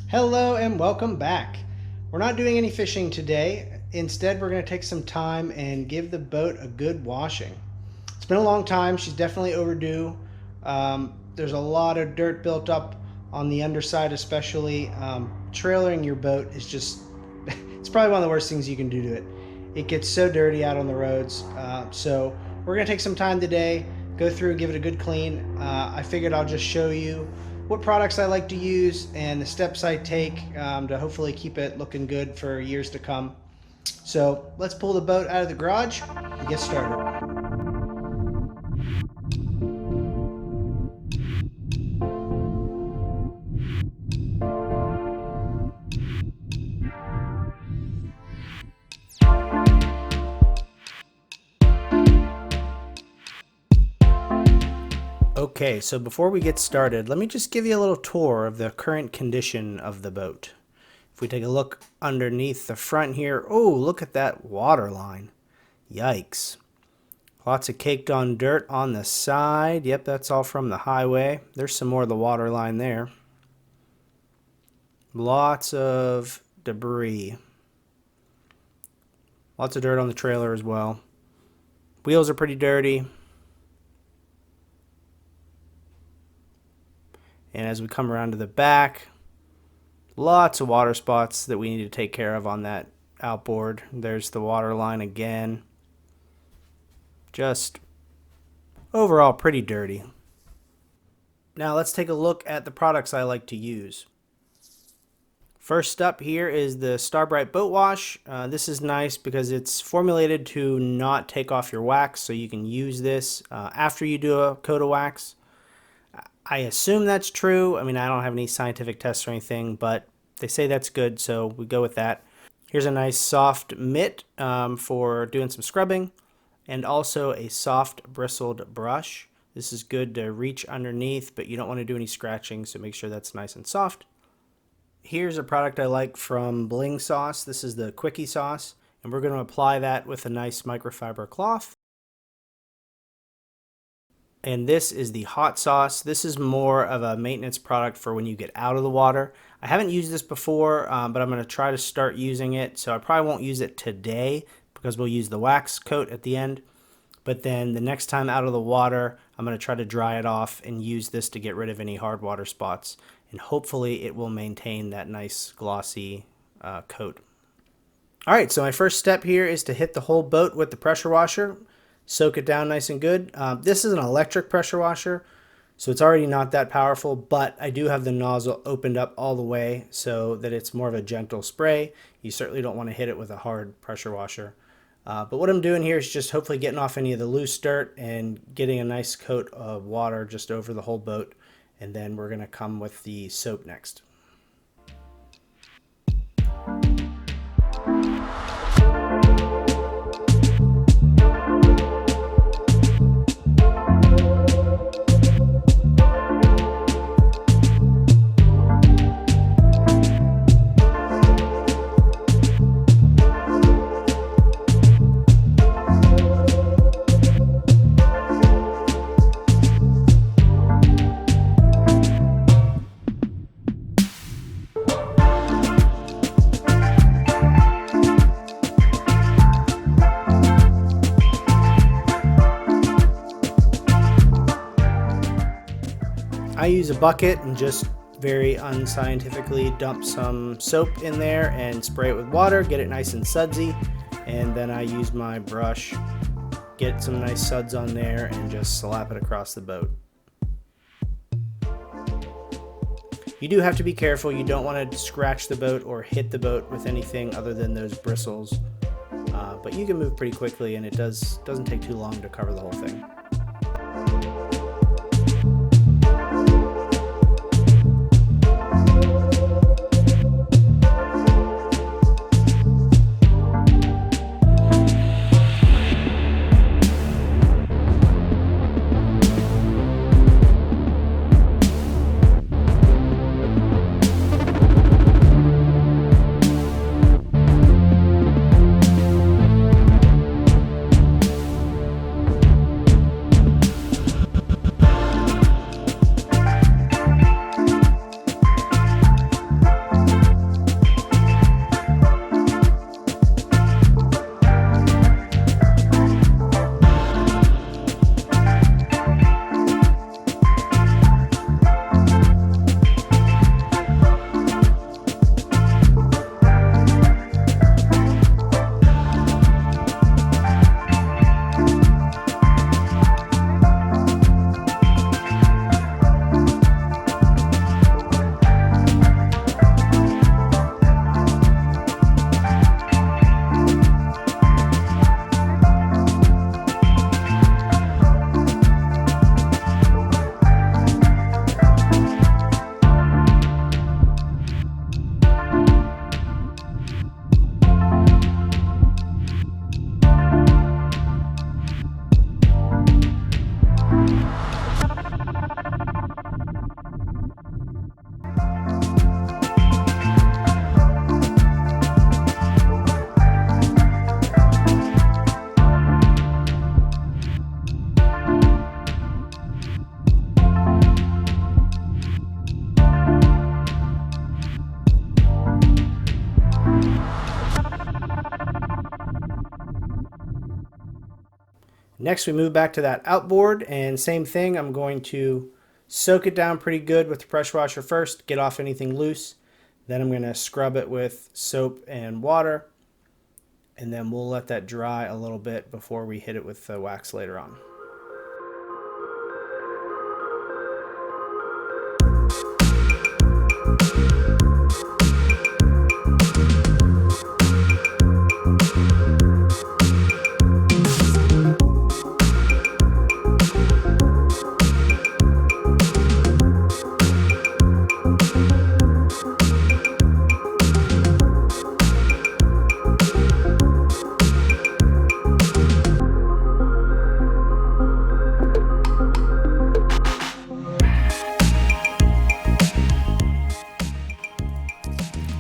Hello and welcome back. We're not doing any fishing today. Instead, we're going to take some time and give the boat a good washing. It's been a long time. She's definitely overdue. There's a lot of dirt built up on the underside, especially. Trailering your boat is just, it's probably one of the worst things you can do to it. It gets so dirty out on the roads. So we're going to take some time today, go through and give it a good clean. I figured I'll just show you what products I like to use and the steps I take to hopefully keep it looking good for years to come. So let's pull the boat out of the garage and get started. Okay, so before we get started, let me just give you a little tour of the current condition of the boat. If we take a look underneath the front here, oh, look at that water line. Yikes. Lots of caked on dirt on the side. Yep, that's all from the highway. There's some more of the water line there. Lots of debris. Lots of dirt on the trailer as well. Wheels are pretty dirty. And as we come around to the back, lots of water spots that we need to take care of on that outboard. There's the water line again. Just overall pretty dirty. Now let's take a look at the products I like to use. First up here is the Starbright Boat Wash. This is nice because it's formulated to not take off your wax, so you can use this after you do a coat of wax. I assume that's true. I mean, I don't have any scientific tests or anything, but they say that's good, so we go with that. Here's a nice soft mitt for doing some scrubbing, and also a soft bristled brush. This is good to reach underneath, but you don't want to do any scratching, so make sure that's nice and soft. Here's a product I like from Bling Sauce. This is the Quickie Sauce, and we're going to apply that with a nice microfiber cloth. And this is the hot sauce. This is more of a maintenance product for when you get out of the water. I haven't used this before, but I'm going to try to start using it. So I probably won't use it today because we'll use the wax coat at the end. But then the next time out of the water, I'm going to try to dry it off and use this to get rid of any hard water spots. And hopefully it will maintain that nice glossy coat. All right, so my first step here is to hit the whole boat with the pressure washer. Soak it down nice and good. This is an electric pressure washer, so it's already not that powerful, but I do have the nozzle opened up all the way so that it's more of a gentle spray. You certainly don't want to hit it with a hard pressure washer. But what I'm doing here is just hopefully getting off any of the loose dirt and getting a nice coat of water just over the whole boat. And then we're going to come with the soap next. I use a bucket and just very unscientifically dump some soap in there and spray it with water, get it nice and sudsy, and then I use my brush, get some nice suds on there, and just slap it across the boat. You do have to be careful. You don't want to scratch the boat or hit the boat with anything other than those bristles, but you can move pretty quickly, and it doesn't take too long to cover the whole thing. Next, we move back to that outboard, and same thing, I'm going to soak it down pretty good with the pressure washer first, get off anything loose. Then I'm going to scrub it with soap and water, and then we'll let that dry a little bit before we hit it with the wax later on.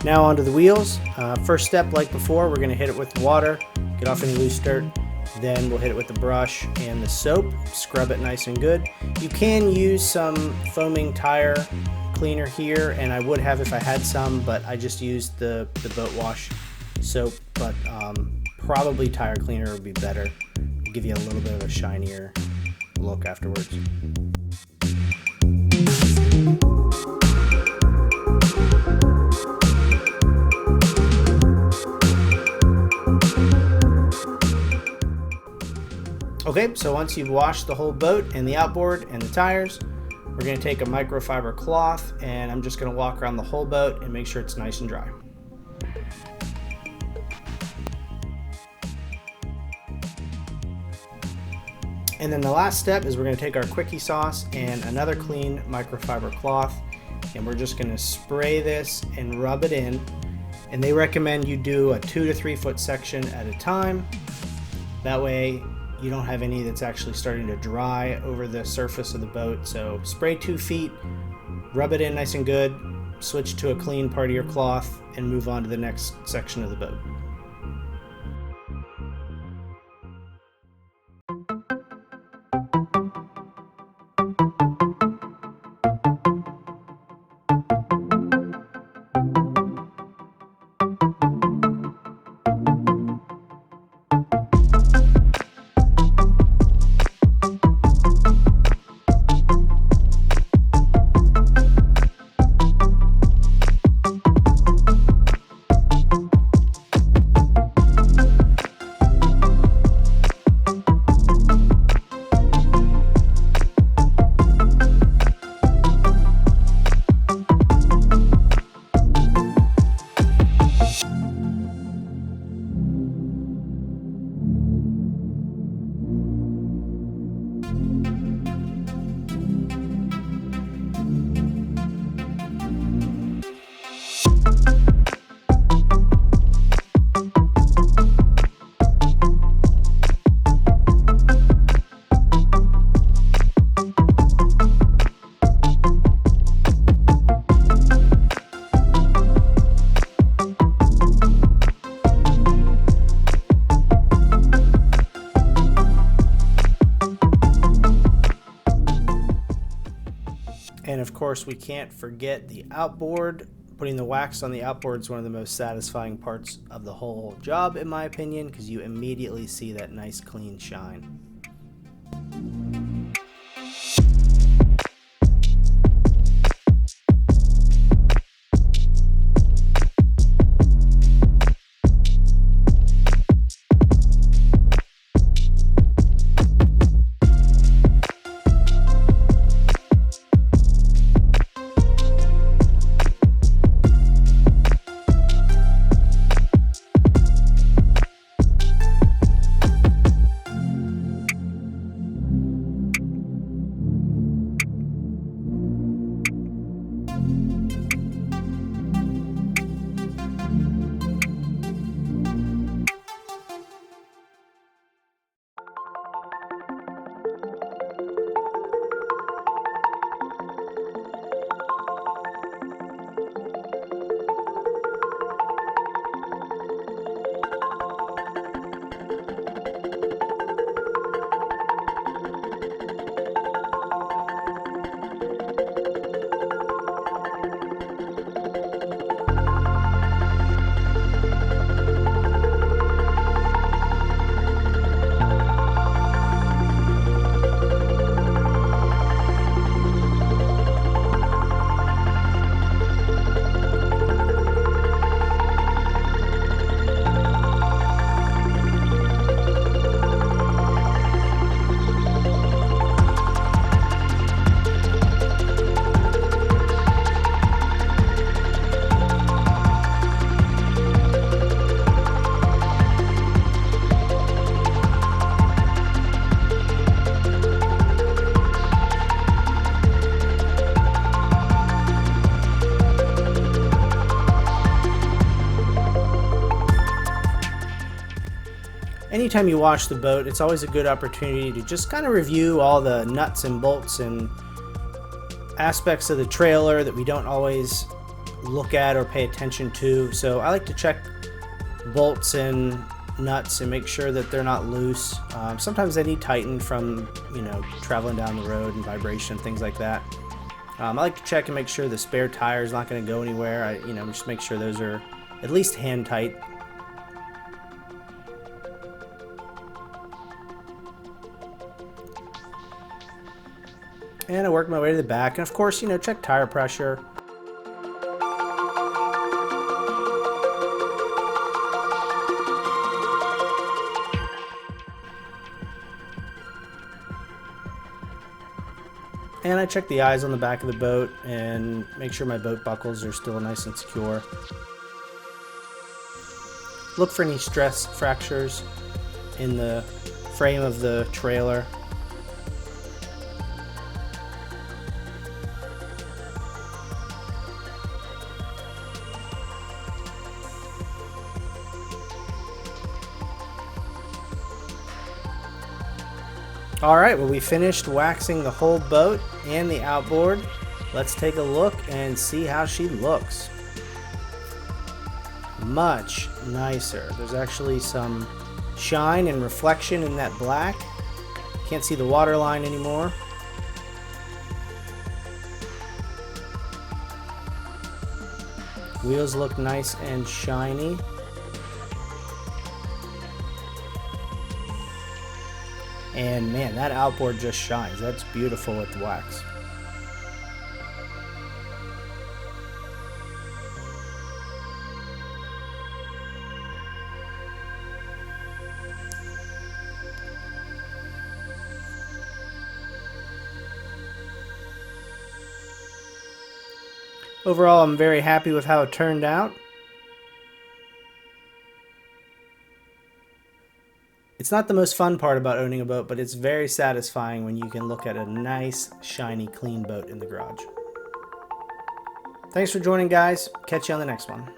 Now onto the wheels. First step, like before, we're going to hit it with water, get off any loose dirt. Then we'll hit it with the brush and the soap, scrub it nice and good. You can use some foaming tire cleaner here, and I would have if I had some, but I just used the boat wash soap, but probably tire cleaner would be better. It'll give you a little bit of a shinier look afterwards. Okay, so once you've washed the whole boat and the outboard and the tires, we're going to take a microfiber cloth and I'm just going to walk around the whole boat and make sure it's nice and dry. And then the last step is we're going to take our quickie sauce and another clean microfiber cloth, and we're just going to spray this and rub it in. And they recommend you do a 2 to 3 foot section at a time. That way you don't have any that's actually starting to dry over the surface of the boat. So spray 2 feet, rub it in nice and good, switch to a clean part of your cloth, and move on to the next section of the boat. And of course, we can't forget the outboard. Putting the wax on the outboard is one of the most satisfying parts of the whole job, in my opinion, because you immediately see that nice clean shine. anytime you wash the boat, it's always a good opportunity to just kind of review all the nuts and bolts and aspects of the trailer that we don't always look at or pay attention to. So I like to check bolts and nuts and make sure that they're not loose. Sometimes they need tightened from, traveling down the road and vibration, things like that. I like to check and make sure the spare tire is not going to go anywhere. Just make sure those are at least hand tight. And I work my way to the back, and of course, check tire pressure. And I check the eyes on the back of the boat and make sure my boat buckles are still nice and secure. Look for any stress fractures in the frame of the trailer. Alright, well, we finished waxing the whole boat and the outboard. Let's take a look and see how she looks. Much nicer. There's actually some shine and reflection in that black. Can't see the water line anymore. Wheels look nice and shiny. And man, that outboard just shines. That's beautiful with the wax. Overall, I'm very happy with how it turned out. It's not the most fun part about owning a boat, but it's very satisfying when you can look at a nice, shiny, clean boat in the garage. Thanks for joining, guys. Catch you on the next one.